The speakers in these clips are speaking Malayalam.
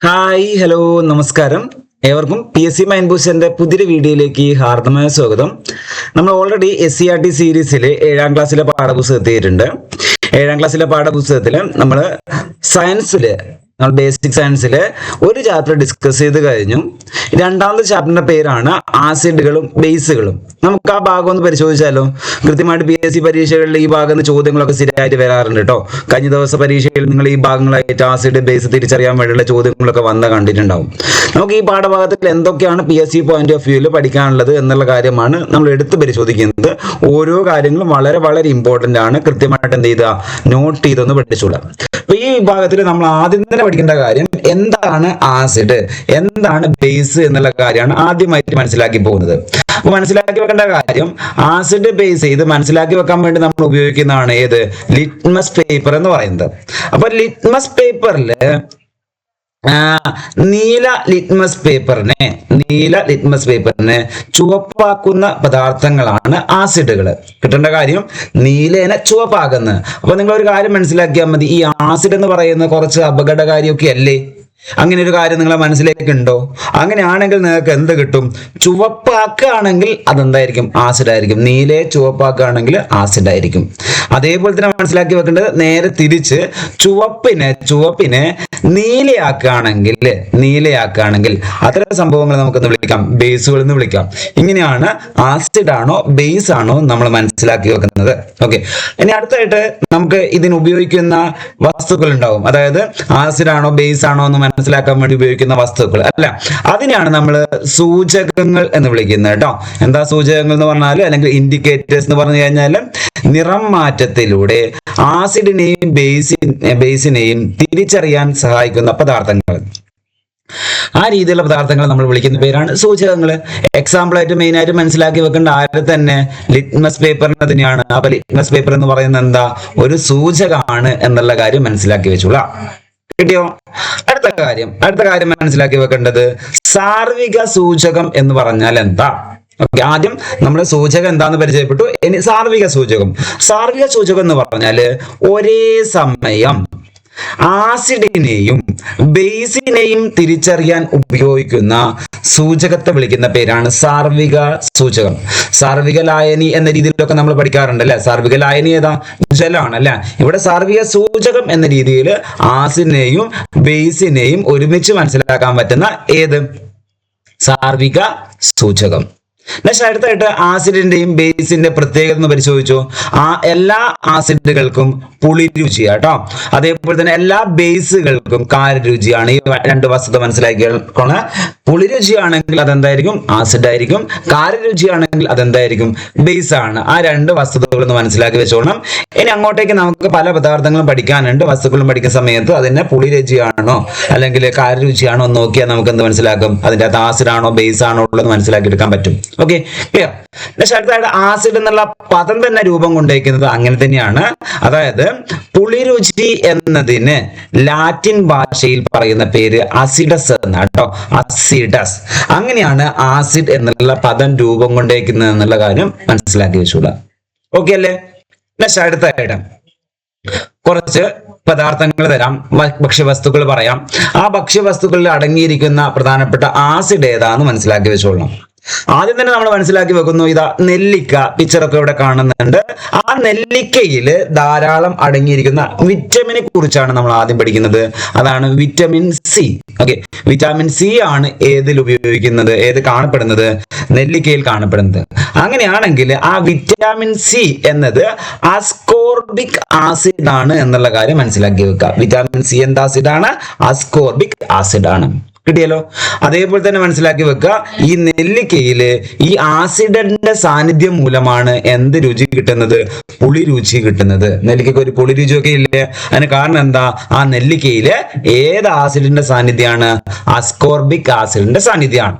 ഹായ് ഹലോ നമസ്കാരം. ഏവർക്കും PSC മൈൻഡ് ബൂസ്റ്ററിന്റെ പുതിയൊരു വീഡിയോയിലേക്ക് ഹാർദമായ സ്വാഗതം. നമ്മൾ ഓൾറെഡി SCERT സീരീസിലെ 7ാം ക്ലാസ്സിലെ പാഠപുസ്തകം എത്തിയിട്ടുണ്ട്. 7ാം ക്ലാസ്സിലെ പാഠപുസ്തകത്തിൽ നമ്മൾ ബേസിക് സയൻസിൽ ഒരു ചാപ്റ്റർ ഡിസ്കസ് ചെയ്ത് കഴിഞ്ഞു. രണ്ടാമത്തെ ചാപ്റ്ററിന്റെ പേരാണ് ആസിഡുകളും ബേസുകളും. നമുക്ക് ആ ഭാഗം ഒന്ന് പരിശോധിച്ചാലോ? കൃത്യമായിട്ട് PSC പരീക്ഷകളിൽ ഈ ഭാഗത്ത് ചോദ്യങ്ങളൊക്കെ സ്ഥിരമായിട്ട് വരാറുണ്ട് കേട്ടോ. കഴിഞ്ഞ ദിവസ പരീക്ഷയിൽ നിങ്ങൾ ഈ ഭാഗങ്ങളായിട്ട് ആസിഡ് ബേസ് തിരിച്ചറിയാൻ വേണ്ടിയുള്ള ചോദ്യങ്ങളൊക്കെ കണ്ടിട്ടുണ്ടാവും. നമുക്ക് ഈ പാഠഭാഗത്തിൽ എന്തൊക്കെയാണ് PSC പോയിന്റ് ഓഫ് വ്യൂവിൽ പഠിക്കാനുള്ളത് എന്നുള്ള കാര്യമാണ് നമ്മൾ എടുത്ത് പരിശോധിക്കുന്നത്. ഓരോ കാര്യങ്ങളും വളരെ വളരെ ഇമ്പോർട്ടന്റ് ആണ്. കൃത്യമായിട്ട് എന്ത് ചെയ്യുക, നോട്ട് ചെയ്തൊന്ന് പഠിച്ചോളാം. അപ്പൊ ഈ വിഭാഗത്തിൽ നമ്മൾ ആദ്യം തന്നെ പഠിക്കേണ്ട കാര്യം എന്താണ് ആസിഡ്, എന്താണ് ബേസ് എന്നുള്ള കാര്യമാണ് ആദ്യമായിട്ട് മനസ്സിലാക്കി പോകുന്നത്. അപ്പൊ മനസ്സിലാക്കി വെക്കേണ്ട കാര്യം, ആസിഡ് ബേസ് ഇത് മനസ്സിലാക്കി വെക്കാൻ വേണ്ടി നമ്മൾ ഉപയോഗിക്കുന്നതാണ് ഏത്, ലിറ്റ്മസ് പേപ്പർ എന്ന് പറയുന്നത്. അപ്പൊ ലിറ്റ്മസ് പേപ്പറിൽ നീല ലിറ്റ്മസ് പേപ്പറിനെ ചുവപ്പാക്കുന്ന പദാർത്ഥങ്ങളാണ് ആസിഡുകൾ. കിട്ടേണ്ട കാര്യം, നീലേനെ ചുവപ്പാക്കുന്നത്. അപ്പൊ നിങ്ങൾ ഒരു കാര്യം മനസ്സിലാക്കിയാൽ മതി, ഈ ആസിഡ് എന്ന് പറയുന്നത് കുറച്ച് അപകടകാരിയൊക്കെ അല്ലേ? അങ്ങനെ ഒരു കാര്യം നിങ്ങളെ മനസ്സിലേക്ക് ഉണ്ടോ? അങ്ങനെയാണെങ്കിൽ നിങ്ങൾക്ക് എന്ത് കിട്ടും? ചുവപ്പാക്കുകയാണെങ്കിൽ അതെന്തായിരിക്കും? ആസിഡ് ആയിരിക്കും. നീലയെ ചുവപ്പാക്കുകയാണെങ്കിൽ ആസിഡ് ആയിരിക്കും. അതേപോലെ തന്നെ മനസ്സിലാക്കി വെക്കേണ്ടത് നേരെ തിരിച്ച്, ചുവപ്പിനെ നീലയാക്കുകയാണെങ്കിൽ അത്തരം സംഭവങ്ങൾ നമുക്കൊന്ന് വിളിക്കാം ബേസുകൾ എന്ന് വിളിക്കാം. ഇങ്ങനെയാണ് ആസിഡ് ആണോ ബേസ് ആണോ നമ്മൾ മനസ്സിലാക്കി വെക്കുന്നത്. ഓക്കെ, ഇനി അടുത്തായിട്ട് നമുക്ക് ഇതിന് ഉപയോഗിക്കുന്ന വസ്തുക്കൾ ഉണ്ടാവും. അതായത് ആസിഡ് ആണോ ബേസ് ആണോ എന്ന് മനസ്സിലാക്കാൻ വേണ്ടി ഉപയോഗിക്കുന്ന വസ്തുക്കൾ അല്ല, അതിനാണ് നമ്മൾ സൂചകങ്ങൾ എന്ന് വിളിക്കുന്നത് കേട്ടോ. എന്താ സൂചകങ്ങൾ എന്ന് പറഞ്ഞാൽ, അല്ലെങ്കിൽ ഇൻഡിക്കേറ്റേഴ്സ് എന്ന് പറഞ്ഞു കഴിഞ്ഞാൽ, നിറം മാറ്റത്തിലൂടെ ആസിഡിനെയും ബേസിനെയും തിരിച്ചറിയാൻ സഹായിക്കുന്ന പദാർത്ഥങ്ങൾ. ആ രീതിയിലുള്ള പദാർത്ഥങ്ങൾ നമ്മൾ വിളിക്കുന്ന പേരാണ് സൂചകങ്ങൾ. എക്സാമ്പിൾ ആയിട്ട് മെയിൻ ആയിട്ട് മനസ്സിലാക്കി വെക്കേണ്ട ആരെ തന്നെ, ലിറ്റ്മസ് പേപ്പറിന് തന്നെയാണ്. അപ്പൊ ലിറ്റ്മസ് പേപ്പർ എന്ന് പറയുന്നത് എന്താ, ഒരു സൂചകമാണ് എന്നുള്ള കാര്യം മനസ്സിലാക്കി വെച്ചോളാം. കിട്ടിയോ? അടുത്ത കാര്യം മനസ്സിലാക്കി വെക്കേണ്ടത്, സാർവിക സൂചകം എന്ന് പറഞ്ഞാൽ എന്താ? ഓക്കെ, ആദ്യം നമ്മൾ സൂചകം എന്താന്ന് പരിചയപ്പെട്ടു. ഇനി സാർവിക സൂചകം എന്ന് പറഞ്ഞാല് ഒരേ സമയം ആസിഡിനെയും ബേസിനെയും തിരിച്ചറിയാൻ ഉപയോഗിക്കുന്ന സൂചകത്തെ വിളിക്കുന്ന പേരാണ് സാർവിക സൂചകം. സാർവിക ലായനി എന്ന രീതിയിലൊക്കെ നമ്മൾ പഠിക്കാറുണ്ട് അല്ലെ. സാർവിക ലായനി ഏതാ? ജലമാണ് അല്ലെ. ഇവിടെ സാർവിക സൂചകം എന്ന രീതിയിൽ ആസിഡിനെയും ബേസിനെയും ഒരുമിച്ച് മനസ്സിലാക്കാൻ പറ്റുന്ന ഏത്, സാർവിക സൂചകം. അടുത്തായിട്ട് ആസിഡിന്റെയും ബേസിന്റെ പ്രത്യേകത എന്ന് പരിശോധിച്ചു. എല്ലാ ആസിഡുകൾക്കും പുളിരുചിയാട്ടോ. അതേപോലെ തന്നെ എല്ലാ ബേസുകൾക്കും കാരരുചിയാണ്. ഈ രണ്ട് വസ്തുത മനസ്സിലാക്കിയാണ്. പുളിരുചിയാണെങ്കിൽ അതെന്തായിരിക്കും? ആസിഡ് ആയിരിക്കും. കാരരുചിയാണെങ്കിൽ അതെന്തായിരിക്കും? ബേസ് ആണ്. ആ രണ്ട് വസ്തുതകൾ ഒന്ന് മനസ്സിലാക്കി വെച്ചോളണം. ഇനി അങ്ങോട്ടേക്ക് നമുക്ക് പല പദാർത്ഥങ്ങളും പഠിക്കാനുണ്ട്. വസ്തുക്കളും പഠിക്കുന്ന സമയത്ത് അതിനെ പുളിരുചിയാണോ അല്ലെങ്കിൽ കാരരുചിയാണോ എന്ന് നോക്കിയാൽ നമുക്ക് എന്ത് മനസ്സിലാക്കും? അതിന്റെ അകത്ത് ആസിഡ് ആണോ ബേസ് ആണോ ഉള്ളത് മനസ്സിലാക്കി എടുക്കാൻ പറ്റും. Okay, clear? അടുത്തായിട്ട് ആസിഡ് എന്നുള്ള പദം തന്നെ രൂപം കൊണ്ടേക്കുന്നത് അങ്ങനെ തന്നെയാണ്. അതായത് പുളിരുചി എന്നതിന് ലാറ്റിൻ ഭാഷയിൽ പറയുന്ന പേര് അസിഡസ് എന്നാട്ടോ. അസിഡസ്. അങ്ങനെയാണ് ആസിഡ് എന്നുള്ള പദം രൂപം കൊണ്ടേക്കുന്നത് എന്നുള്ള കാര്യം മനസ്സിലാക്കി വെച്ചോളാം. ഓക്കെ അല്ലേ? അടുത്തായിട്ട് കുറച്ച് പദാർത്ഥങ്ങൾ തരാം, ഭക്ഷ്യവസ്തുക്കൾ പറയാം. ആ ഭക്ഷ്യവസ്തുക്കളിൽ അടങ്ങിയിരിക്കുന്ന പ്രധാനപ്പെട്ട ആസിഡ് ഏതാന്ന് മനസ്സിലാക്കി വെച്ചോളണം. ആദ്യം തന്നെ നമ്മൾ മനസ്സിലാക്കി വെക്കുന്നു, ഇതാ നെല്ലിക്ക, പിക്ചറൊക്കെ ഇവിടെ കാണുന്നുണ്ട്. ആ നെല്ലിക്കയിൽ ധാരാളം അടങ്ങിയിരിക്കുന്ന വിറ്റമിനെ കുറിച്ചാണ് നമ്മൾ ആദ്യം പഠിക്കുന്നത്. അതാണ് vitamin C. Okay, vitamin C ആണ് ഏത് കാണപ്പെടുന്നത്? നെല്ലിക്കയിൽ കാണപ്പെടുന്നത്. അങ്ങനെയാണെങ്കിൽ ആ വിറ്റാമിൻ സി എന്നത് അസ്കോർബിക് ആസിഡ് ആണ് എന്നുള്ള കാര്യം മനസ്സിലാക്കി വെക്കുക. വിറ്റാമിൻ സി എന്ത് ആസിഡാണ്? അസ്കോർബിക് ആസിഡ് ആണ്. കിട്ടിയല്ലോ? അതേപോലെ തന്നെ മനസ്സിലാക്കി വെക്കുക, ഈ നെല്ലിക്കയില് ഈ ആസിഡിന്റെ സാന്നിധ്യം മൂലമാണ് എന്ത് രുചി കിട്ടുന്നത്? പുളിരുചി കിട്ടുന്നത്. നെല്ലിക്കയ്ക്ക് ഒരു പുളിരുചിയൊക്കെ ഇല്ലേ? അതിന് കാരണം എന്താ? ആ നെല്ലിക്കയില് ഏത് ആസിഡിന്റെ സാന്നിധ്യമാണ്? അസ്കോർബിക് ആസിഡിന്റെ സാന്നിധ്യമാണ്.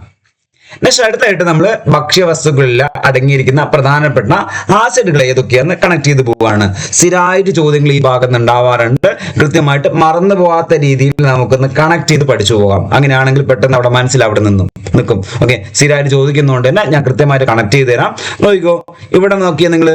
അടുത്തായിട്ട് നമ്മൾ ഭക്ഷ്യവസ്തുക്കളിൽ അടങ്ങിയിരിക്കുന്ന പ്രധാനപ്പെട്ട ആസിഡുകൾ ഏതൊക്കെയാന്ന് കണക്ട് ചെയ്ത് പോവുകയാണ്. സ്ഥിരമായിട്ട് ചോദ്യങ്ങൾ ഈ ഭാഗത്ത് ഉണ്ടാവാറുണ്ട്. കൃത്യമായിട്ട് മറന്നു പോകാത്ത രീതിയിൽ നമുക്കൊന്ന് കണക്ട് ചെയ്ത് പഠിച്ചു പോകാം. അങ്ങനെയാണെങ്കിൽ പെട്ടെന്ന് അവിടെ മനസ്സിൽ അവിടെ നിൽക്കും. ഓക്കെ, സ്ഥിരമായിട്ട് ചോദിക്കുന്നതുകൊണ്ട് തന്നെ ഞാൻ കൃത്യമായിട്ട് കണക്ട് ചെയ്ത് തരാം. നോക്കിക്കോ, ഇവിടെ നോക്കിയാൽ നിങ്ങൾ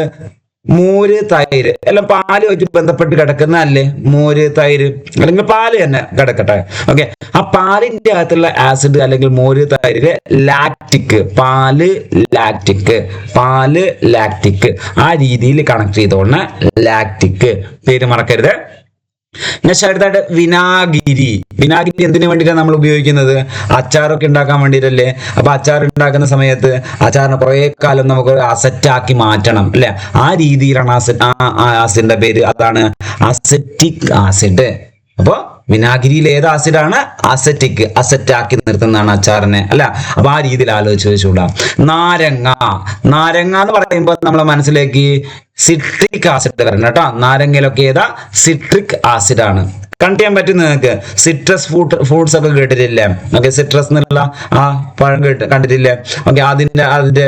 മോര് തൈര് എല്ലാം പാലുമായിട്ട് ബന്ധപ്പെട്ട് കിടക്കുന്ന അല്ലേ മോര് തൈര് അല്ലെങ്കിൽ പാല് തന്നെ കിടക്കട്ടെ. ഓക്കെ, ആ പാലിന്റെ അകത്തുള്ള ആസിഡ് അല്ലെങ്കിൽ മോര് തൈര് ലാക്റ്റിക്, പാല് ലാക്റ്റിക് ആ രീതിയിൽ കണക്ട് ചെയ്തോണ്ട് ലാക്റ്റിക് പേര് മറക്കരുത്. നെക്സ്റ്റ് അടുത്തായിട്ട് വിനാഗിരി എന്തിനു വേണ്ടിയിട്ടാണ് നമ്മൾ ഉപയോഗിക്കുന്നത്? അച്ചാറൊക്കെ ഉണ്ടാക്കാൻ വേണ്ടിയിട്ടല്ലേ. അപ്പൊ അച്ചാർ ഉണ്ടാക്കുന്ന സമയത്ത് അച്ചാറിനെ കുറെ കാലം നമുക്ക് അസറ്റാക്കി മാറ്റണം അല്ലെ, ആ രീതിയിലാണ് ആസിഡിന്റെ പേര് അതാണ് അസറ്റിക് ആസിഡ്. അപ്പൊ വിനാഗിരിയിൽ ഏത് ആസിഡാണ്? അസറ്റാക്കി നിർത്തുന്നതാണ് അച്ചാറിനെ അല്ല. അപ്പൊ ആ രീതിയിൽ ആലോചിച്ച് വെച്ചോളാം. നാരങ്ങ എന്ന് പറയുമ്പോൾ നമ്മളെ മനസ്സിലേക്ക് സിട്രിക് ആസിഡ് വരണം കേട്ടോ. നാരങ്ങയിലൊക്കെ ഏതാ? സിട്രിക് ആസിഡ് ആണ്. കണക്ട് ചെയ്യാൻ പറ്റും നിങ്ങൾക്ക്. സിട്രസ് ഫ്രൂട്ട്സ് ഒക്കെ കേട്ടിട്ടില്ലേ? ഓക്കെ, സിട്രസ് എന്നുള്ള ആ പഴം കണ്ടിട്ടില്ലേ? ഓക്കെ, അതിന്റെ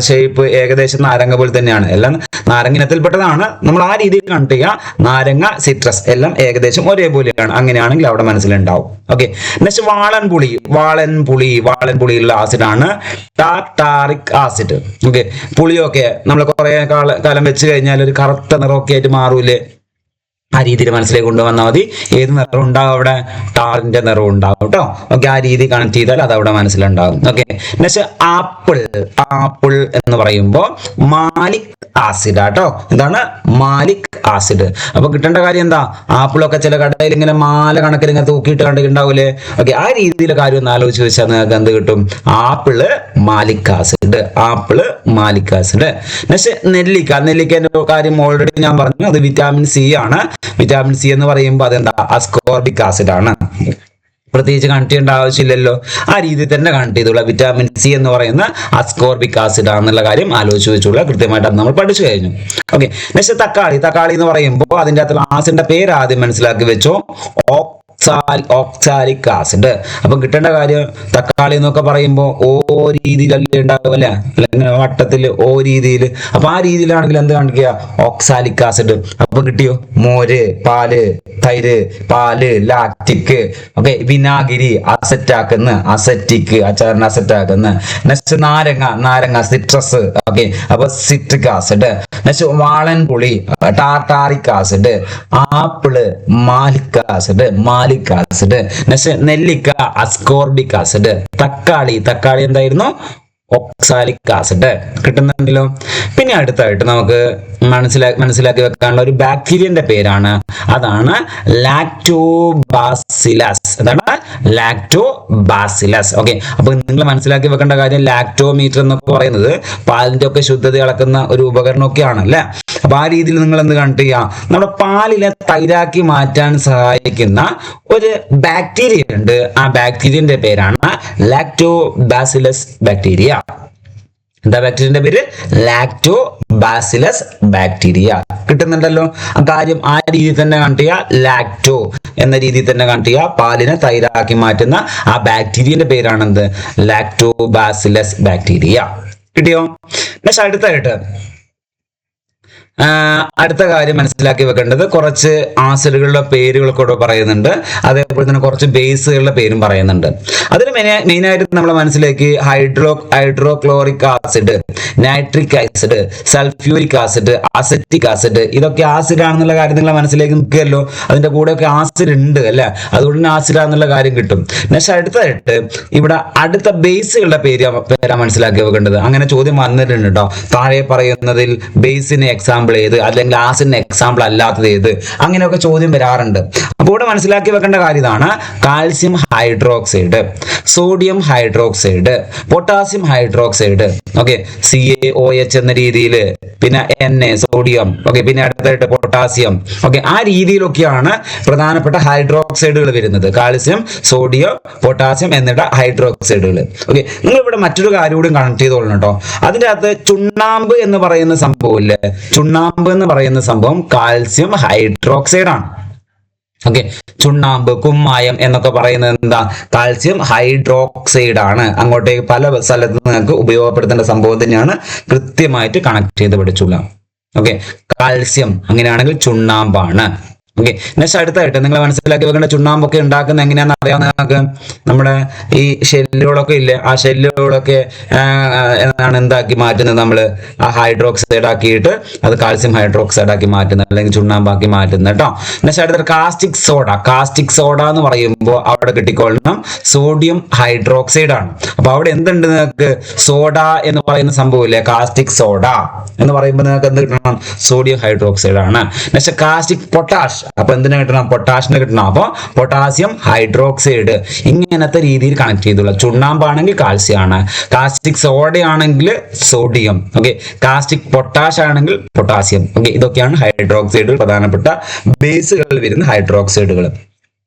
ഷേപ്പ് ഏകദേശം നാരങ്ങ പോലെ തന്നെയാണ്. എല്ലാം നാരങ്ങ ഇനത്തിൽപ്പെട്ടതാണ്. നമ്മൾ ആ രീതിയിൽ കണക്ട് ചെയ്യുക. നാരങ്ങ, സിട്രസ് എല്ലാം ഏകദേശം ഒരേപോലെയാണ്. അങ്ങനെയാണെങ്കിൽ അവിടെ മനസ്സിലുണ്ടാവും. ഓക്കെ, നെക്സ്റ്റ് വാളൻപുളിയുള്ള ആസിഡാണ് ടാർട്ടാറിക് ആസിഡ്. ഓക്കെ, പുളിയൊക്കെ നമ്മൾ കുറെ കാലം വെച്ച് കഴിഞ്ഞാൽ ഒരു കറുത്ത നിറമൊക്കെ ആയിട്ട് മാറൂലേ? ആ രീതിയിൽ മനസ്സിലേക്ക് കൊണ്ടുവന്നാൽ മതി. ഏത് നിറം ഉണ്ടാവും അവിടെ? ടാറിന്റെ നിറം ഉണ്ടാവും കേട്ടോ. ഓക്കെ, ആ രീതി കണക്ട് ചെയ്താൽ അത് അവിടെ മനസ്സിലുണ്ടാവും. ഓക്കെ, നെക്സ്റ്റ് ആപ്പിൾ എന്ന് പറയുമ്പോൾ മാലിക് ആസിഡ് ആട്ടോ. എന്താണ്? Malic acid. അപ്പൊ കിട്ടേണ്ട കാര്യം എന്താ? ആപ്പിളൊക്കെ ചില കടയിൽ ഇങ്ങനെ മാല കണക്കിൽ ഇങ്ങനെ തൂക്കിയിട്ട് കണ്ടിട്ടുണ്ടാവൂലേ? ഓക്കെ, ആ രീതിയിലെ കാര്യം ഒന്ന് ആലോചിച്ച് വെച്ചാൽ നിങ്ങൾക്ക് എന്ത് കിട്ടും? Apple malic acid. നെക്സ്റ്റ് നെല്ലിക്കന്റെ കാര്യം ഓൾറെഡി ഞാൻ പറഞ്ഞു. അത് വിറ്റാമിൻ സി ആണ്. വിറ്റാമിൻ സി എന്ന് പറയുമ്പോൾ അതെന്താ? അസ്കോർബിക് ആസിഡ് ആണ്. പ്രത്യേകിച്ച് കണക്ട് ചെയ്യേണ്ട ആവശ്യമില്ലല്ലോ. ആ രീതിയിൽ തന്നെ കണക്ട് ചെയ്തോളാം. വിറ്റാമിൻ സി എന്ന് പറയുന്ന അസ്കോർബിക് ആസിഡ് ആണെന്നുള്ള കാര്യം ആലോചിച്ച് വെച്ചോളാം. കൃത്യമായിട്ട് അത് നമ്മൾ പഠിച്ചു കഴിഞ്ഞു. ഓക്കെ, നെക്സ്റ്റ് തക്കാളി എന്ന് പറയുമ്പോൾ അതിൻ്റെ അകത്തുള്ള ആസിഡിന്റെ പേര് ആദ്യം മനസ്സിലാക്കി വെച്ചോ. Oxalic acid. അപ്പൊ കിട്ടേണ്ട കാര്യം തക്കാളി എന്നൊക്കെ പറയുമ്പോൾ ഓ രീതിയിലല്ലേ ഉണ്ടാവും അല്ലെ, അല്ലെങ്കിൽ വട്ടത്തിൽ ഓ രീതിയിൽ. അപ്പൊ ആ രീതിയിലാണെങ്കിൽ എന്ത് കാണിക്കുക? Oxalic acid. അപ്പൊ കിട്ടിയോ? മോര്, പാല്, തൈര്, ലാക്റ്റിക്. ഓക്കെ, വിനാഗിരി അസറ്റിക്, അച്ചാറിന് അസറ്റാക്കുന്ന. നെക്സ്റ്റ് നാരങ്ങ സിട്രസ്. ഓക്കെ, അപ്പൊ സിട്രിക് ആസിഡ്. നെക്സ്റ്റ് വാളൻപുളി tartaric acid. Apple malic acid. Next നെല്ലിക്ക അസ്കോർബിക് ആസിഡ്. തക്കാളി എന്തായിരുന്നു? Oxalic acid. കിട്ടുന്നുണ്ടല്ലോ. പിന്നെ അടുത്തായിട്ട് നമുക്ക് മനസ്സിലാക്കി വെക്കാനുള്ള ഒരു ബാക്ടീരിയന്റെ പേരാണ്. അതാണ് ലാക്ടോബാസിലസ്. ഓക്കെ, അപ്പൊ നിങ്ങൾ മനസ്സിലാക്കി വെക്കേണ്ട കാര്യം ലാക്ടോമീറ്റർ എന്നൊക്കെ പറയുന്നത് പാലിന്റെ ഒക്കെ ശുദ്ധത അളക്കുന്ന ഒരു ഉപകരണമൊക്കെയാണ് അല്ലെ. അപ്പൊ ആ രീതിയിൽ നിങ്ങൾ എന്ത് കണക്ട് ചെയ്യാം? നമ്മുടെ പാലിനെ തൈരാക്കി മാറ്റാൻ സഹായിക്കുന്ന ഒരു ബാക്ടീരിയ ഉണ്ട്. ആ ബാക്ടീരിയന്റെ പേരാണ് ലാക്ടോബാസിലസ് ബാക്ടീരിയ. എന്താ ബാക്ടീരിയന്റെ പേര്? Lactobacillus bacteria. കിട്ടുന്നുണ്ടല്ലോ. ആ കാര്യം ആ രീതിയിൽ തന്നെ കണക്ട് ചെയ്യുക. ലാക്ടോ എന്ന രീതിയിൽ തന്നെ കണക്ട് ചെയ്യുക. പാലിനെ തൈരാക്കി മാറ്റുന്ന ആ ബാക്ടീരിയന്റെ പേരാണെന്ത്? Lactobacillus bacteria. കിട്ടിയോ? നെക്സ്റ്റ് അടുത്ത കാര്യം മനസ്സിലാക്കി വെക്കേണ്ടത് കുറച്ച് ആസിഡുകളുടെ പേരുകൾ കൂടെ പറയുന്നുണ്ട്. അതേപോലെ തന്നെ കുറച്ച് ബേസുകളുടെ പേരും പറയുന്നുണ്ട്. അതിൽ മെയിനായിട്ട് നമ്മളെ മനസ്സിലേക്ക് hydrochloric acid, nitric acid, sulphuric acid, acetic acid, ഇതൊക്കെ ആസിഡ് ആണെന്നുള്ള കാര്യം നിങ്ങളെ മനസ്സിലേക്ക് നിൽക്കുകയല്ലോ. അതിന്റെ കൂടെയൊക്കെ ആസിഡ് ഉണ്ട് അല്ലെ, അതുകൊണ്ട് തന്നെ ആസിഡ് ആണെന്നുള്ള കാര്യം കിട്ടും. നെക്സ്റ്റ് അടുത്തായിട്ട് ഇവിടെ അടുത്ത ബേസുകളുടെ പേരാ മനസ്സിലാക്കി വെക്കേണ്ടത്. അങ്ങനെ ചോദ്യം വന്നിട്ടുണ്ട് കേട്ടോ. താഴെ പറയുന്നതിൽ ബേസിന് എക്സാമ്പിൾ ഏത്, അല്ലെങ്കിൽ ആസിഡിന് എക്സാമ്പിൾ അല്ലാത്തത് ഏത്, അങ്ങനെയൊക്കെ ചോദ്യം വരാറുണ്ട്. അപ്പോൾ ഇവിടെ മനസ്സിലാക്കി വെക്കേണ്ട കാര്യം ഇതാണ്. Calcium hydroxide, sodium hydroxide, potassium hydroxide. Okay, CaOH എന്ന രീതിയിൽ, പിന്നെ Na സോഡിയം. ഓക്കെ, പിന്നെ അടുത്തായിട്ട് പൊട്ടാസ്യം. ഓക്കെ, ആ രീതിയിലൊക്കെയാണ് പ്രധാനപ്പെട്ട ഹൈഡ്രോക്സൈഡുകൾ വരുന്നത്. കാൽസ്യം, സോഡിയം, പൊട്ടാസ്യം എന്നിട്ട് ഹൈഡ്രോക്സൈഡുകൾ. ഓക്കെ, നിങ്ങൾ ഇവിടെ മറ്റൊരു കാര്യം കൂടി കണക്ട് ചെയ്തോളണം കേട്ടോ. അതിൻ്റെ അകത്ത് ചുണ്ണാമ്പ് എന്ന് പറയുന്ന സംഭവം ഇല്ലേ, ചുണ്ണാമ്പ് എന്ന് പറയുന്ന സംഭവം കാൽസ്യം ഹൈഡ്രോക്സൈഡ് ആണ്. ഓക്കെ, ചുണ്ണാമ്പ്, കുമ്മായം എന്നൊക്കെ പറയുന്നത് എന്താ? കാൽസ്യം ഹൈഡ്രോക്സൈഡ് ആണ്. അങ്ങോട്ടേക്ക് പല സ്ഥലത്ത് നിങ്ങൾക്ക് ഉപയോഗപ്പെടുത്തേണ്ട സംഭവം തന്നെയാണ്. കൃത്യമായിട്ട് കണക്ട് ചെയ്ത് പഠിച്ചുള്ള. ഓക്കെ, കാൽസ്യം അങ്ങനെയാണെങ്കിൽ ചുണ്ണാമ്പാണ്. ഓക്കെ. നെക്സ്റ്റ് അടുത്തായിട്ട് നിങ്ങൾ മനസ്സിലാക്കി വെക്കേണ്ട ചുണ്ണാമ്പൊക്കെ ഉണ്ടാക്കുന്ന എങ്ങനെയാണെന്ന് അറിയാവുന്ന നിങ്ങൾക്ക് നമ്മുടെ ഈ ഷെല്ലുകളൊക്കെ ഇല്ലേ, ആ ഷെല്ലുകളൊക്കെ എന്താണ് എന്താക്കി മാറ്റുന്നത്, നമ്മൾ ആ ഹൈഡ്രോക്സൈഡ് ആക്കിയിട്ട് അത് കാൽസ്യം ഹൈഡ്രോക്സൈഡ് ആക്കി മാറ്റുന്നത്, അല്ലെങ്കിൽ ചുണ്ണാമ്പാക്കി മാറ്റുന്നത് കേട്ടോ. നെക്സ്റ്റ് അടുത്ത കാസ്റ്റിക് സോഡ. കാസ്റ്റിക് സോഡ എന്ന് പറയുമ്പോൾ അവിടെ കിട്ടിക്കൊള്ളണം സോഡിയം ഹൈഡ്രോക്സൈഡ് ആണ്. അപ്പൊ അവിടെ എന്തുണ്ട് നിങ്ങൾക്ക്, സോഡ എന്ന് പറയുന്ന സംഭവമില്ലേ, കാസ്റ്റിക് സോഡ എന്ന് പറയുമ്പോൾ നിങ്ങൾക്ക് എന്ത് കിട്ടണം, സോഡിയം ഹൈഡ്രോക്സൈഡ് ആണ്. Next caustic potash. അപ്പൊ എന്തിനാ കിട്ടണം, പൊട്ടാഷിന് കിട്ടണം. അപ്പൊ പൊട്ടാസ്യം ഹൈഡ്രോക്സൈഡ്. ഇങ്ങനത്തെ രീതിയിൽ കണക്ട് ചെയ്തുള്ള ചുണ്ണാമ്പാണെങ്കിൽ കാൽസ്യം ആണ്, കാസ്റ്റിക് സോഡ ആണെങ്കിൽ സോഡിയം, ഓക്കെ, കാസ്റ്റിക് പൊട്ടാഷ് ആണെങ്കിൽ പൊട്ടാസ്യം. ഓക്കെ, ഇതൊക്കെയാണ് ഹൈഡ്രോക്സൈഡുകൾ, പ്രധാനപ്പെട്ട ബേസുകളിൽ വരുന്ന ഹൈഡ്രോക്സൈഡുകൾ.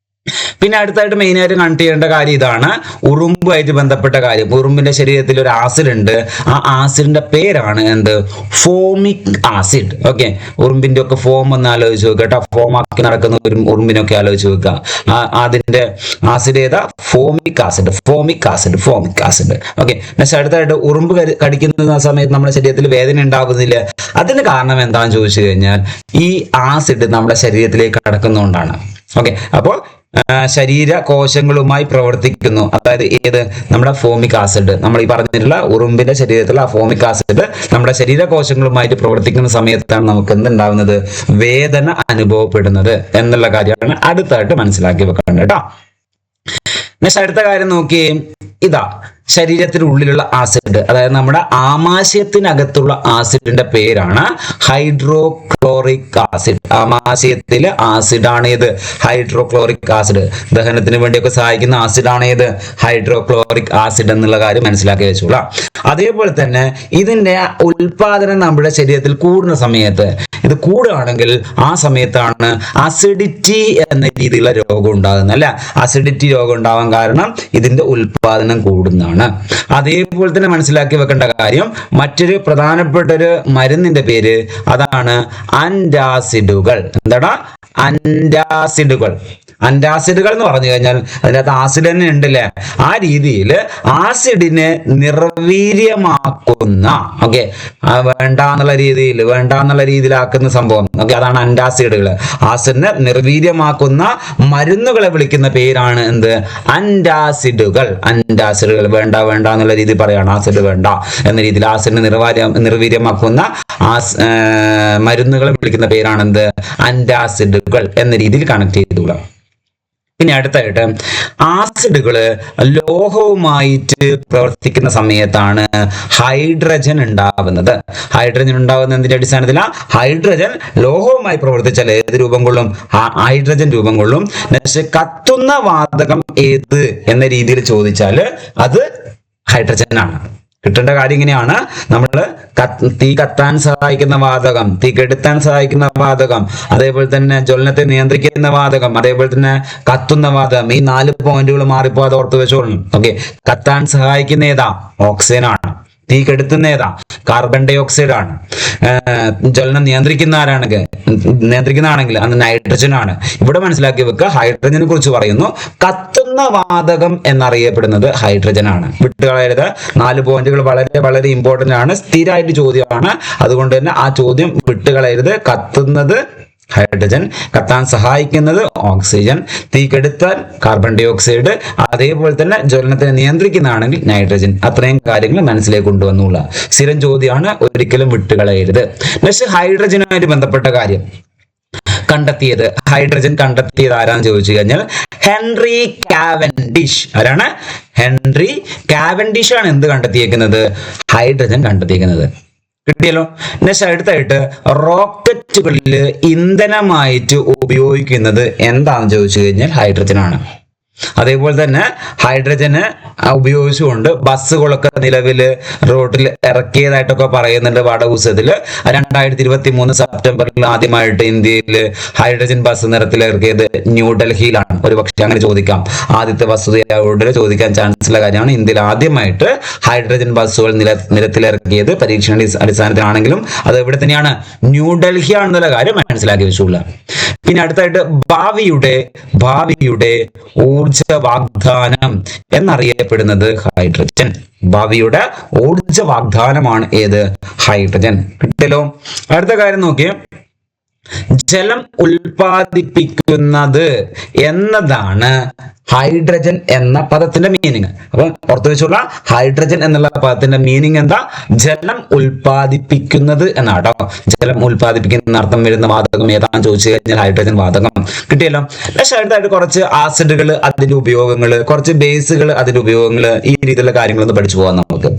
പിന്നെ അടുത്തായിട്ട് മെയിൻ ആയിട്ട് കണക്ട് ചെയ്യേണ്ട കാര്യം ഇതാണ്, ഉറുമ്പുമായിട്ട് ബന്ധപ്പെട്ട കാര്യം. ഉറുമ്പിന്റെ ശരീരത്തിൽ ഒരു ആസിഡ് ഉണ്ട്, ആ ആസിഡിന്റെ പേരാണ് എന്ത്, ഫോമിക് ആസിഡ്. ഓക്കെ, ഉറുമ്പിന്റെ ഒക്കെ ഫോം ഒന്ന് ആലോചിച്ച് നോക്കുക കേട്ടോ, ഫോം ആക്കി നടക്കുന്ന ഒരു ഉറുമ്പിനൊക്കെ ആലോചിച്ച് നോക്കുക. അതിന്റെ ആസിഡ് ഏതാ, formic acid, formic acid, formic acid. Okay, next അടുത്തായിട്ട് ഉറുമ്പ് കടിക്കുന്ന സമയത്ത് നമ്മുടെ ശരീരത്തിൽ വേദന ഉണ്ടാകുന്നില്ല. അതിന് കാരണം എന്താണെന്ന് ചോദിച്ചു കഴിഞ്ഞാൽ ഈ ആസിഡ് നമ്മുടെ ശരീരത്തിലേക്ക് കടക്കുന്നതുകൊണ്ടാണ്. ഓക്കെ, അപ്പോൾ ശരീര കോശങ്ങളുമായി പ്രവർത്തിക്കുന്നു, അതായത് ഏത്, നമ്മുടെ ഫോമിക് ആസിഡ്, നമ്മൾ ഈ പറഞ്ഞിട്ടുള്ള ഉറുമ്പിന്റെ ശരീരത്തിലുള്ള ആ ഫോമിക് ആസിഡ് നമ്മുടെ ശരീര കോശങ്ങളുമായിട്ട് പ്രവർത്തിക്കുന്ന സമയത്താണ് നമുക്ക് എന്തുണ്ടാവുന്നത്, വേദന അനുഭവപ്പെടുന്നത് എന്നുള്ള കാര്യമാണ് അടുത്തായിട്ട് മനസ്സിലാക്കി വെക്കേണ്ടത് കേട്ടോ. നെക്സ്റ്റ് അടുത്ത കാര്യം നോക്കിയേ, ഇതാ ശരീരത്തിനുള്ളിലുള്ള ആസിഡ്, അതായത് നമ്മുടെ ആമാശയത്തിനകത്തുള്ള ആസിഡിന്റെ പേരാണ് ഹൈഡ്രോക്ലോറിക് ആസിഡ്. ആമാശയത്തിലെ ആസിഡാണ് ഏത്, ഹൈഡ്രോക്ലോറിക് ആസിഡ്. ദഹനത്തിന് വേണ്ടിയൊക്കെ സഹായിക്കുന്ന ആസിഡാണ് ഏത്, ഹൈഡ്രോക്ലോറിക് ആസിഡ് എന്നുള്ള കാര്യം മനസ്സിലാക്കി വെച്ചോളാം. അതേപോലെ തന്നെ ഇതിന്റെ ഉൽപാദനം നമ്മുടെ ശരീരത്തിൽ കൂടുന്ന സമയത്ത്, ഇത് കൂടുകയാണെങ്കിൽ ആ സമയത്താണ് അസിഡിറ്റി എന്ന രീതിയിലുള്ള രോഗം ഉണ്ടാകുന്നത്. അല്ല, അസിഡിറ്റി രോഗം ഉണ്ടാവാൻ കാരണം ഇതിന്റെ ഉൽപാദനം കൂടുന്നതാണ്. അതേപോലെ തന്നെ മനസ്സിലാക്കി വെക്കേണ്ട കാര്യം, മറ്റൊരു പ്രധാനപ്പെട്ട ഒരു മരുന്നിന്റെ പേര് അതാണ് അന്റാസിഡുകൾ. എന്താടാ, അന്റാസിഡുകൾ. അന്റാസിഡുകൾ എന്ന് പറഞ്ഞു കഴിഞ്ഞാൽ അതിനകത്ത് ആസിഡ് തന്നെ ഉണ്ടല്ലേ, ആ രീതിയിൽ ആസിഡിനെ നിർവീര്യമാക്കുന്ന, ഓക്കെ, വേണ്ടാന്നുള്ള രീതിയിലാക്കുന്ന സംഭവം, ഓക്കെ, അതാണ് അന്റാസിഡുകൾ. ആസിഡിനെ നിർവീര്യമാക്കുന്ന മരുന്നുകളെ വിളിക്കുന്ന പേരാണ് എന്ത്, അന്റാസിഡുകൾ. അന്റാസിഡുകൾ വേണ്ട എന്നുള്ള രീതിയിൽ പറയാണ്, ആസിഡ് വേണ്ട എന്ന രീതിയിൽ ആസിഡിനെ നിർവീര്യമാക്കുന്ന മരുന്നുകളെ വിളിക്കുന്ന പേരാണ് എന്ത്, അന്റാസിഡുകൾ എന്ന രീതിയിൽ കണക്ട് ചെയ്തുകൂടാ. പിന്നെ അടുത്തായിട്ട് ആസിഡുകള് ലോഹവുമായിട്ട് പ്രവർത്തിക്കുന്ന സമയത്താണ് ഹൈഡ്രജൻ ഉണ്ടാവുന്നത്. ഹൈഡ്രജൻ ഉണ്ടാവുന്ന എന്തിന്റെ അടിസ്ഥാനത്തിലാണ്, ഹൈഡ്രജൻ ലോഹവുമായി പ്രവർത്തിച്ചാൽ ഏത് രൂപം കൊള്ളും, ഹൈഡ്രജൻ രൂപം കൊള്ളും. കത്തുന്ന വാതകം ഏത് എന്ന രീതിയിൽ ചോദിച്ചാൽ അത് ഹൈഡ്രജൻ ആണ്. കിട്ടേണ്ട കാര്യം ഇങ്ങനെയാണ്, നമ്മൾ തീ കത്താൻ സഹായിക്കുന്ന വാതകം, തീ കെടുത്താൻ സഹായിക്കുന്ന വാതകം, അതേപോലെ തന്നെ ജ്വലനത്തെ നിയന്ത്രിക്കുന്ന വാതകം, അതേപോലെ തന്നെ കത്തുന്ന വാതകം, ഈ 4 പോയിന്റുകൾ മാറിപ്പോകാതെ ഓർത്ത് വെച്ചോളണം. ഓക്കെ, കത്താൻ സഹായിക്കുന്ന ഏതാ, ഓക്സിജൻ ആണ്. തീ കെടുത്തുന്ന ഏതാ, കാർബൺ ഡൈ ഓക്സൈഡ് ആണ്. ജ്വലനം നിയന്ത്രിക്കുന്നതാണെങ്കിൽ അത് നൈട്രജൻ ആണ്. ഇവിടെ മനസ്സിലാക്കി വെക്കുക, ഹൈഡ്രജനെ കുറിച്ച് പറയുന്നു. കത്തുന്ന വാതകം എന്നറിയപ്പെടുന്നത് ഹൈഡ്രജൻ ആണ്. വിട്ടുകളയരുത്, 4 പോയിന്റുകൾ വളരെ വളരെ ഇമ്പോർട്ടന്റ് ആണ്, സ്ഥിരമായിട്ട് ചോദ്യമാണ്. അതുകൊണ്ട് തന്നെ ആ ചോദ്യം വിട്ടുകളയരുത്. കത്തുന്നത് ഹൈഡ്രജൻ, കത്താൻ സഹായിക്കുന്നത് ഓക്സിജൻ, തീ കെടുത്താൻ കാർബൺ ഡൈ ഓക്സൈഡ്, അതേപോലെ തന്നെ ജ്വലനത്തിനെ നിയന്ത്രിക്കുന്നതാണെങ്കിൽ നൈട്രജൻ. അത്രയും കാര്യങ്ങൾ മനസ്സിലേക്ക് കൊണ്ടുവന്നുള്ള സ്ഥിരം ചോദ്യമാണ്, ഒരിക്കലും വിട്ടുകളയരുത്. നെക്സ്റ്റ് ഹൈഡ്രജനുമായിട്ട് ബന്ധപ്പെട്ട കാര്യം കണ്ടെത്തിയത്, ഹൈഡ്രജൻ കണ്ടെത്തിയത് ആരാന്ന് ചോദിച്ചു കഴിഞ്ഞാൽ ഹെൻറി കാവൻഡിഷ്. ആരാണ്, ഹെൻറി കാവൻഡിഷ് ആണ് എന്ത് കണ്ടെത്തിയേക്കുന്നത്, ഹൈഡ്രജൻ കണ്ടെത്തിയേക്കുന്നത്. കിട്ടിയല്ലോ. നെക്സ്റ്റ് അടുത്തായിട്ട് റോക്കറ്റുകളിൽ ഇന്ധനമായിട്ട് ഉപയോഗിക്കുന്നത് എന്താണെന്ന് ചോദിച്ചു കഴിഞ്ഞാൽ ഹൈഡ്രജൻ ആണ്. അതേപോലെ തന്നെ ഹൈഡ്രജന് ഉപയോഗിച്ചുകൊണ്ട് ബസ്സുകളൊക്കെ നിലവിൽ റോഡിൽ ഇറക്കിയതായിട്ടൊക്കെ പറയുന്നുണ്ട് പാഠപുസ്തകത്തിൽ. 2023 സെപ്റ്റംബറിൽ ആദ്യമായിട്ട് ഇന്ത്യയിൽ ഹൈഡ്രജൻ ബസ് നിരത്തിലിറക്കിയത് ന്യൂഡൽഹിയിലാണ്. ഒരു പക്ഷേ അങ്ങനെ ചോദിക്കാം, ആദ്യത്തെ വസ്തുതയോട് ചോദിക്കാൻ ചാൻസ് ഉള്ള കാര്യമാണ്. ഇന്ത്യയിൽ ആദ്യമായിട്ട് ഹൈഡ്രജൻ ബസ്സുകൾ നിരത്തിലിറക്കിയത് പരീക്ഷണ അടിസ്ഥാനത്തിലാണെങ്കിലും അത് എവിടെ തന്നെയാണ്, ന്യൂഡൽഹി ആണെന്നുള്ള കാര്യം മനസ്സിലാക്കി വെച്ചുള്ള. പിന്നെ അടുത്തായിട്ട് ഭാവിയുടെ ഊർജ വാഗ്ദാനം എന്നറിയപ്പെടുന്നത് ഹൈഡ്രജൻ. ഭാവിയുടെ ഊർജ വാഗ്ദാനമാണ് ഏത്, ഹൈഡ്രജൻ. കിട്ടല്ലോ. അടുത്ത കാര്യം നോക്കിയേ, ജലം ഉൽപ്പാദിപ്പിക്കുന്നത് എന്നതാണ് ഹൈഡ്രജൻ എന്ന പദത്തിന്റെ മീനിങ്. അപ്പൊ ഓർത്തു വെച്ചുള്ള ഹൈഡ്രജൻ എന്നുള്ള പദത്തിന്റെ മീനിങ് എന്താ? ജലം ഉൽപ്പാദിപ്പിക്കുന്നത് എന്നാട്ടോ. ജലം ഉൽപ്പാദിപ്പിക്കുന്ന അർത്ഥം വരുന്ന വാതകം ഏതാണെന്ന് ചോദിച്ചു കഴിഞ്ഞാൽ ഹൈഡ്രജൻ വാതകം കിട്ടിയല്ലോ. അടുത്തായിട്ട് കുറച്ച് ആസിഡുകൾ, അതിന്റെ ഉപയോഗങ്ങൾ, കുറച്ച് ബേസുകൾ, അതിന്റെ ഉപയോഗങ്ങൾ, ഈ രീതിയിലുള്ള കാര്യങ്ങളൊന്ന് പഠിച്ചു പോകാം നമുക്ക്.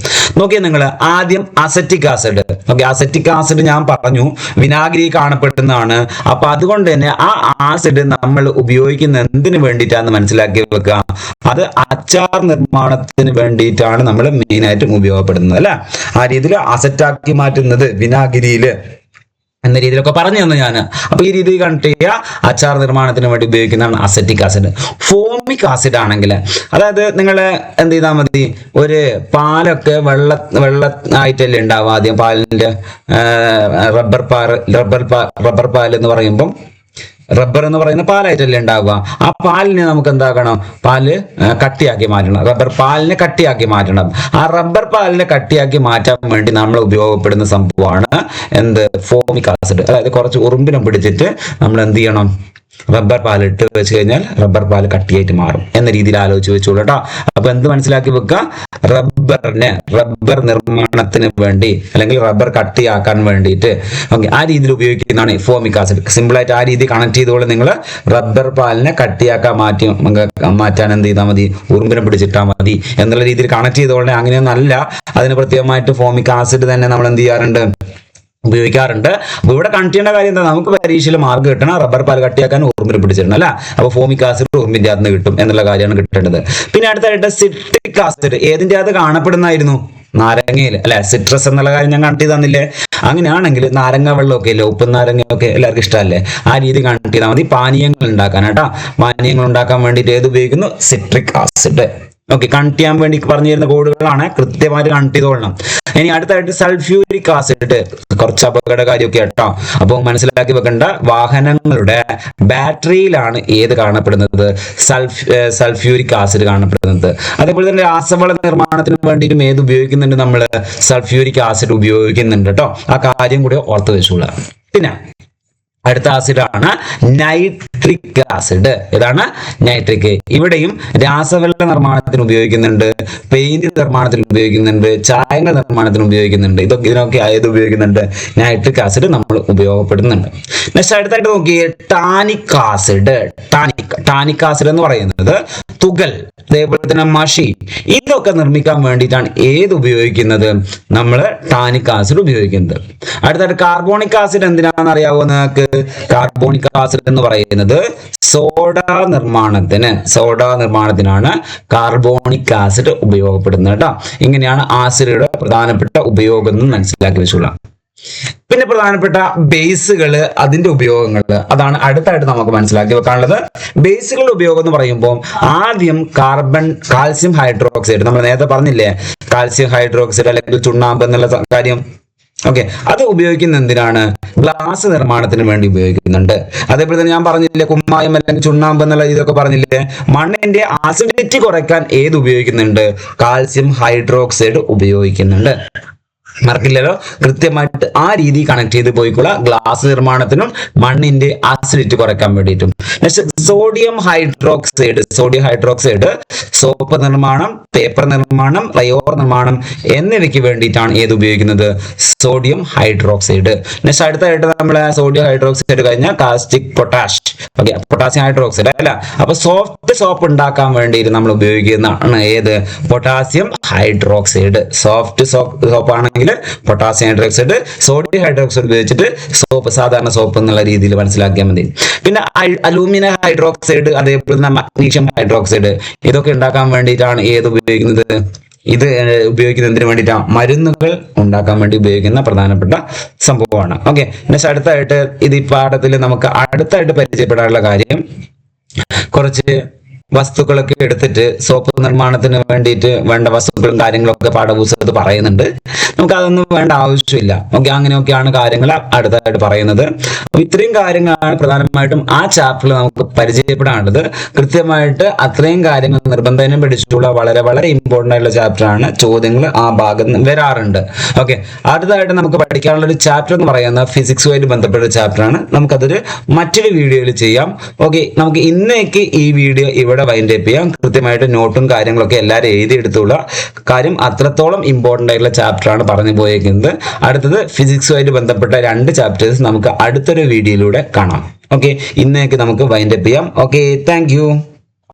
നോക്കിയാൽ നിങ്ങൾ ആദ്യം acetic acid. Okay, acetic acid ഞാൻ പറഞ്ഞു വിനാഗിരി കാണപ്പെടുന്നതാണ്. അപ്പൊ അതുകൊണ്ട് തന്നെ ആ ആസിഡ് നമ്മൾ ഉപയോഗിക്കുന്ന എന്തിനു വേണ്ടിയിട്ടാണെന്ന് മനസ്സിലാക്കി വെക്കുക. അത് അച്ചാർ നിർമ്മാണത്തിന് വേണ്ടിയിട്ടാണ് നമ്മൾ മെയിൻ ആയിട്ടും ഉപയോഗപ്പെടുന്നത് അല്ലെ. ആ രീതിയിൽ അസറ്റാക്കി മാറ്റുന്നത് വിനാഗിരിയില് എന്ന രീതിയിലൊക്കെ പറഞ്ഞു തന്നു ഞാൻ. അപ്പൊ ഈ രീതി കണക്ട് ചെയ്യുക. അച്ചാർ നിർമ്മാണത്തിന് വേണ്ടി ഉപയോഗിക്കുന്നതാണ് അസറ്റിക് ആസിഡ്. ഫോമിക് ആസിഡ് ആണെങ്കിൽ, അതായത് നിങ്ങൾ എന്ത് ചെയ്താൽ മതി, ഒരു പാലൊക്കെ വെള്ള ആയിട്ടല്ലേ ഉണ്ടാവുക. ആദ്യം പാലിന്റെ റബ്ബർ പാൽ എന്ന് പറയുമ്പം റബ്ബർ എന്ന് പറയുന്ന പാലായിട്ടല്ലേ ഉണ്ടാവുക. ആ പാലിനെ നമുക്ക് എന്താക്കണം? പാല് കട്ടിയാക്കി മാറ്റണം. റബ്ബർ പാലിനെ കട്ടിയാക്കി മാറ്റണം. ആ റബ്ബർ പാലിനെ കട്ടിയാക്കി മാറ്റാൻ വേണ്ടി നമ്മൾ ഉപയോഗപ്പെടുന്ന സംഭവമാണ് എന്ത്? Formic acid. അതായത് കുറച്ച് ഉറുമ്പിനെ പിടിച്ചിട്ട് നമ്മൾ എന്ത് ചെയ്യണം? റബ്ബർ പാൽ ഇട്ട് വെച്ച് കഴിഞ്ഞാൽ റബ്ബർ പാൽ കട്ടിയായിട്ട് മാറും എന്ന രീതിയിൽ ആലോചിച്ച് വെച്ചോളൂ കേട്ടോ. അപ്പൊ എന്ത് മനസ്സിലാക്കി വെക്കുക? റബ്ബർ നിർമ്മാണത്തിന് വേണ്ടി അല്ലെങ്കിൽ റബ്ബർ കട്ടിയാക്കാൻ വേണ്ടിയിട്ട് ഓക്കെ ആ രീതിയിൽ ഉപയോഗിക്കുന്നതാണ് ഫോമിക് ആസിഡ്. സിമ്പിൾ ആയിട്ട് ആ രീതി കണക്ട് ചെയ്തോളൂ. നിങ്ങൾ റബ്ബർ പാലിനെ കട്ടിയാക്കാൻ മാറ്റാൻ എന്ത് ചെയ്താൽ മതി? ഉറുമ്പിനെ പിടിച്ചിട്ടാൽ മതി എന്നുള്ള രീതിയിൽ കണക്ട് ചെയ്തോളെ. അങ്ങനെയൊന്നല്ല, അതിന് പ്രത്യേകമായിട്ട് ഫോമിക് ആസിഡ് തന്നെ നമ്മൾ എന്ത് ചെയ്യാറുണ്ട്? ഉപയോഗിക്കാറുണ്ട്. അപ്പൊ ഇവിടെ കണക്ട് ചെയ്യേണ്ട കാര്യം എന്താ? നമുക്ക് പരീക്ഷയിൽ മാർക്ക് കിട്ടണം. റബ്ബർ പാൽ കട്ടിയാക്കാൻ ഉറുമ്പിനെ പിടിച്ചിട്ടുണ്ട് അല്ല. അപ്പൊ ഫോമിക് ആസിഡ് ഉറുമ്പിന്റെ അകത്ത് കിട്ടും എന്നുള്ള കാര്യമാണ് കിട്ടേണ്ടത്. പിന്നെ അടുത്തായിട്ട് സിട്രിക് ആസിഡ് ഏതിന്റെ അകത്ത് കാണപ്പെടുന്നതായിരുന്നു? നാരങ്ങയിൽ അല്ലെ. സിട്രസ് എന്നുള്ള കാര്യം ഞാൻ കണക്ട് ചെയ്ത് തന്നില്ലേ? അങ്ങനെയാണെങ്കിൽ നാരങ്ങ വെള്ളമൊക്കെ ഇല്ലേ, ഉപ്പും നാരങ്ങയൊക്കെ എല്ലാവർക്കും ഇഷ്ടമല്ലേ? ആ രീതി കണക്ട് ചെയ്താൽ മതി. പാനീയങ്ങൾ ഉണ്ടാക്കാൻ കേട്ടോ. പാനീയങ്ങൾ ഉണ്ടാക്കാൻ വേണ്ടിയിട്ട് ഏത് ഉപയോഗിക്കുന്നു? Citric acid. ഓക്കെ, കണക്ട് ചെയ്യാൻ വേണ്ടി പറഞ്ഞു തരുന്ന കോഡുകളാണ്, കൃത്യമായിട്ട് കണക്ട് ചെയ്തോളണം. ഇനി അടുത്തായിട്ട് സൾഫ്യൂരിക് ആസിഡ്. കുറച്ച് അപകടകാരിയൊക്കെ കേട്ടോ. അപ്പൊ മനസ്സിലാക്കി വെക്കേണ്ട, വാഹനങ്ങളുടെ ബാറ്ററിയിലാണ് ഏത് കാണപ്പെടുന്നത്? സൾഫ്യൂരിക് ആസിഡ് കാണപ്പെടുന്നത്. അതേപോലെ തന്നെ രാസവള നിർമ്മാണത്തിന് വേണ്ടിയിട്ടും ഏത് ഉപയോഗിക്കുന്നുണ്ട്? നമ്മൾ സൾഫ്യൂരിക് ആസിഡ് ഉപയോഗിക്കുന്നുണ്ട് കേട്ടോ. ആ കാര്യം കൂടി ഓർത്ത് വെച്ചോളാം. പിന്നെ അടുത്ത ആസിഡാണ് നൈട്രിക് ആസിഡ്. ഏതാണ്? നൈട്രിക്. ഇവിടെയും രാസവള നിർമ്മാണത്തിന് ഉപയോഗിക്കുന്നുണ്ട്, പെയിന്റ് നിർമ്മാണത്തിന് ഉപയോഗിക്കുന്നുണ്ട്, ചായങ്ങളുടെ നിർമ്മാണത്തിന് ഉപയോഗിക്കുന്നുണ്ട്. ഇതിനൊക്കെ ഏത് ഉപയോഗിക്കുന്നുണ്ട്? നൈട്രിക് ആസിഡ് നമ്മൾ ഉപയോഗപ്പെടുന്നുണ്ട്. നെക്സ്റ്റ് അടുത്തായിട്ട് നോക്കിയേ, ടാനിക് ആസിഡ്. ടാനിക് ആസിഡ് എന്ന് പറയുന്നത് തുകൽ, അതേപോലെ തന്നെ മഷി, ഇതൊക്കെ നിർമ്മിക്കാൻ വേണ്ടിയിട്ടാണ് ഏത് ഉപയോഗിക്കുന്നത്? നമ്മൾ ടാനിക് ആസിഡ് ഉപയോഗിക്കുന്നത്. അടുത്തായിട്ട് കാർബോണിക് ആസിഡ് എന്തിനാണെന്ന് അറിയാവോ നിങ്ങൾക്ക്? കാർബോണിക് ആസിഡ് എന്ന് പറയുന്നത് സോഡ നിർമ്മാണത്തിനാണ് കാർബോണിക് ആസിഡ് ഉപയോഗപ്പെടുന്നത് കേട്ടോ. ഇങ്ങനെയാണ് ആസിഡുകളുടെ പ്രധാനപ്പെട്ട ഉപയോഗം എന്ന് മനസ്സിലാക്കി വെച്ചോളാം. പിന്നെ പ്രധാനപ്പെട്ട ബേസുകൾ, അതിന്റെ ഉപയോഗങ്ങൾ, അതാണ് അടുത്തായിട്ട് നമുക്ക് മനസ്സിലാക്കി വെക്കാനുള്ളത്. ബേസുകളുടെ ഉപയോഗം എന്ന് പറയുമ്പോൾ ആദ്യം കാൽസ്യം ഹൈഡ്രോക്സൈഡ്, നമ്മൾ നേരത്തെ പറഞ്ഞില്ലേ കാൽസ്യം ഹൈഡ്രോക്സൈഡ് അല്ലെങ്കിൽ ചുണ്ണാമ്പ് എന്നുള്ള കാര്യം. ഓക്കെ, അത് ഉപയോഗിക്കുന്ന എന്തിനാണ്? ഗ്ലാസ് നിർമ്മാണത്തിന് വേണ്ടി ഉപയോഗിക്കുന്നുണ്ട്. അതേപോലെ തന്നെ ഞാൻ പറഞ്ഞില്ലേ കുമ്മായം അല്ലെങ്കിൽ ചുണ്ണാമ്പ് എന്നുള്ള ഇതൊക്കെ പറഞ്ഞില്ലേ. മണ്ണിന്റെ ആസിഡിറ്റി കുറയ്ക്കാൻ ഏത് ഉപയോഗിക്കുന്നുണ്ട്? കാൽസ്യം ഹൈഡ്രോക്സൈഡ് ഉപയോഗിക്കുന്നുണ്ട്. മറക്കില്ലല്ലോ, കൃത്യമായിട്ട് ആ രീതി കണക്ട് ചെയ്ത് പോയിക്കൊള്ള. ഗ്ലാസ് നിർമ്മാണത്തിനും മണ്ണിന്റെ ആസിഡിറ്റി കുറയ്ക്കാൻ വേണ്ടിയിട്ടും. സോഡിയം ഹൈഡ്രോക്സൈഡ് സോപ്പ് നിർമ്മാണം, പേപ്പർ നിർമ്മാണം, റയോർ നിർമ്മാണം എന്നിവയ്ക്ക് വേണ്ടിയിട്ടാണ് ഏത് ഉപയോഗിക്കുന്നത്? Sodium hydroxide. നെക്സ്റ്റ് അടുത്തായിട്ട് നമ്മൾ സോഡിയം ഹൈഡ്രോക്സൈഡ് കഴിഞ്ഞാൽ caustic potash, okay, potassium hydroxide അല്ല. അപ്പൊ സോഫ്റ്റ് സോപ്പ് ഉണ്ടാക്കാൻ വേണ്ടിയിട്ട് നമ്മൾ ഉപയോഗിക്കുന്നതാണ് ഏത്? Potassium hydroxide. സോഫ്റ്റ് സോപ്പ് ആണെങ്കിൽ പൊട്ടാസ്യം ഹൈഡ്രോക്സൈഡ്, സോഡിയം ഹൈഡ്രോക്സൈഡ് ഉപയോഗിച്ചിട്ട് സോപ്പ്, സാധാരണ സോപ്പ് എന്നുള്ള രീതിയിൽ മനസ്സിലാക്കിയാൽ മതി. പിന്നെ അലൂമിനിയം ഹൈഡ്രോക്സൈഡ്, അതേപോലെ തന്നെ മഗ്നീഷ്യം ഹൈഡ്രോക്സൈഡ്, ഇതൊക്കെ ഉണ്ടാക്കാൻ വേണ്ടിയിട്ടാണ് ഏത് ഉപയോഗിക്കുന്നത്? ഇത് ഉപയോഗിക്കുന്നത് എന്തിനു വേണ്ടിയിട്ടാണ്? മരുന്നുകൾ ഉണ്ടാക്കാൻ വേണ്ടി ഉപയോഗിക്കുന്ന പ്രധാനപ്പെട്ട സംഭവമാണ്. ഓക്കെ, നെക്സ്റ്റ് അടുത്തായിട്ട് ഇത് ഈ പാഠത്തിൽ നമുക്ക് അടുത്തായിട്ട് പരിചയപ്പെടാനുള്ള കാര്യം കുറച്ച് വസ്തുക്കളൊക്കെ എടുത്തിട്ട് സോപ്പ് നിർമ്മാണത്തിന് വേണ്ടിയിട്ട് വേണ്ട വസ്തുക്കളും കാര്യങ്ങളൊക്കെ പാഠപുസ്തകത്ത് പറയുന്നുണ്ട്. നമുക്ക് അതൊന്നും വേണ്ട ആവശ്യമില്ല. ഓക്കെ, അങ്ങനെയൊക്കെയാണ് കാര്യങ്ങൾ അടുത്തായിട്ട് പറയുന്നത്. അപ്പൊ ഇത്രയും കാര്യങ്ങളാണ് പ്രധാനമായിട്ടും ആ ചാപ്റ്ററിൽ നമുക്ക് പരിചയപ്പെടാനുള്ളത്. കൃത്യമായിട്ട് അത്രയും കാര്യങ്ങൾ നിർബന്ധനം പഠിച്ചിട്ടുള്ള വളരെ വളരെ ഇമ്പോർട്ടൻ്റ് ആയിട്ടുള്ള ചാപ്റ്ററാണ്. ചോദ്യങ്ങൾ ആ ഭാഗത്ത് വരാറുണ്ട്. ഓക്കെ, അടുത്തതായിട്ട് നമുക്ക് പഠിക്കാനുള്ള ഒരു ചാപ്റ്റർ എന്ന് പറയുന്നത് ഫിസിക്സുമായിട്ട് ബന്ധപ്പെട്ട ചാപ്റ്ററാണ്. നമുക്കതൊരു മറ്റൊരു വീഡിയോയിൽ ചെയ്യാം. ഓക്കെ, നമുക്ക് ഇന്നേക്ക് ഈ വീഡിയോ ഇവിടെ വൈൻഡ് അപ്പ് ചെയ്യാം. കൃത്യമായിട്ട് നോട്ടും കാര്യങ്ങളൊക്കെ എല്ലാവരും എഴുതിയെടുത്തുള്ള കാര്യം അത്രത്തോളം ഇമ്പോർട്ടൻ്റ് ആയിട്ടുള്ള ചാപ്റ്ററാണ് പറഞ്ഞു പോയിരിക്കുന്നത്. അടുത്തത് ഫിസിക്സുമായിട്ട് ബന്ധപ്പെട്ട 2 ചാപ്റ്റേഴ്സ് നമുക്ക് അടുത്തൊരു വീഡിയോയിലൂടെ കാണാം. ഓക്കെ, ഇന്നേക്ക് നമുക്ക് വൈൻഡ് അപ്പ് ചെയ്യാം. Okay, thank you.